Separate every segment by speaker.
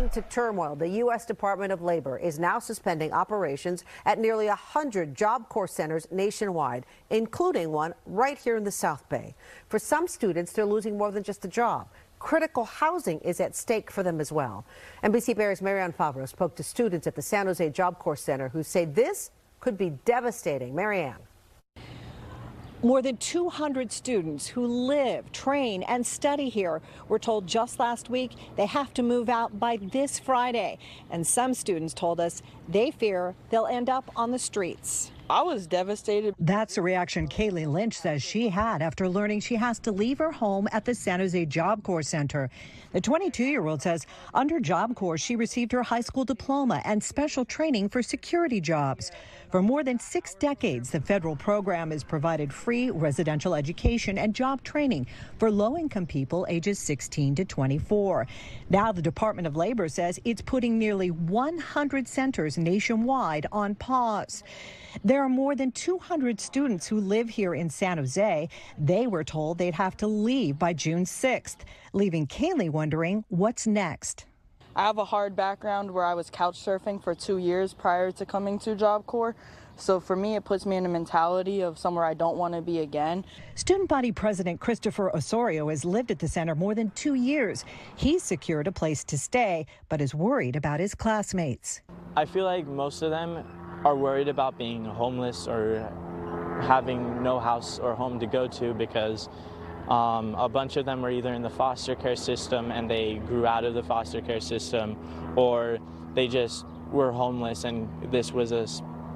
Speaker 1: Adding to turmoil, the U.S. Department of Labor is now suspending operations at nearly 100 Job Corps centers nationwide, including one right here in the South Bay. For some students, they're losing more than just a job. Critical housing is at stake for them as well. NBC Bay Area's Marianne Favro spoke to students at the San Jose Job Corps Center who say this could be devastating. Marianne.
Speaker 2: More than 200 students who live, train, and study here were told just last week they have to move out by this Friday. And some students told us they fear they'll end up on the streets.
Speaker 3: I was devastated.
Speaker 2: That's a reaction Kaylee Lynch says she had after learning she has to leave her home at the San Jose Job Corps Center. The 22-year-old says under Job Corps, she received her high school diploma and special training for security jobs. For more than 6 decades, the federal program has provided free residential education and job training for low-income people ages 16 to 24. Now the Department of Labor says it's putting nearly 100 centers nationwide on pause. There are more than 200 students who live here in San Jose. They were told they'd have to leave by June 6th, leaving Kaylee wondering what's next.
Speaker 3: I have a hard background where I was couch surfing for 2 years prior to coming to Job Corps. So for me, it puts me in a mentality of somewhere I don't want to be again.
Speaker 2: Student body president Christopher Osorio has lived at the center more than 2 years. He's secured a place to stay, but is worried about his classmates.
Speaker 4: I feel like most of them are worried about being homeless or having no house or home to go to because a bunch of them were either in the foster care system and they grew out of the foster care system, or they just were homeless and this was a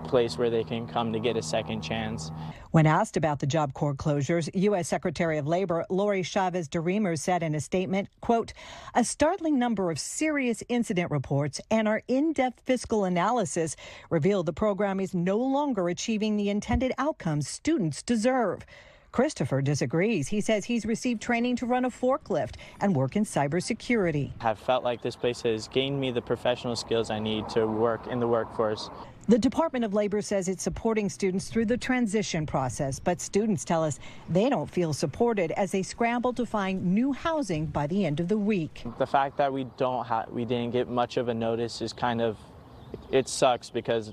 Speaker 4: place where they can come to get a second chance.
Speaker 2: When asked about the Job Corps closures, U.S. Secretary of Labor Lori Chavez DeRemer said in a statement, quote, "A startling number of serious incident reports and our in-depth fiscal analysis reveal the program is no longer achieving the intended outcomes students deserve." Christopher disagrees. He says he's received training to run a forklift and work in cybersecurity.
Speaker 4: I've felt like this place has gained me the professional skills I need to work in the workforce.
Speaker 2: The Department of Labor says it's supporting students through the transition process, but students tell us they don't feel supported as they scramble to find new housing by the end of the week.
Speaker 4: The fact that we didn't get much of a notice is it sucks because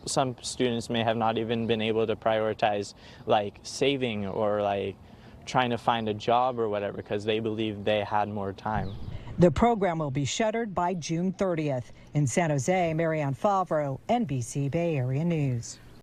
Speaker 4: some students may have not even been able to prioritize like saving or like trying to find a job or whatever because they believe they had more time.
Speaker 2: The program will be shuttered by June 30th. In San Jose, Marianne Favro, NBC Bay Area News.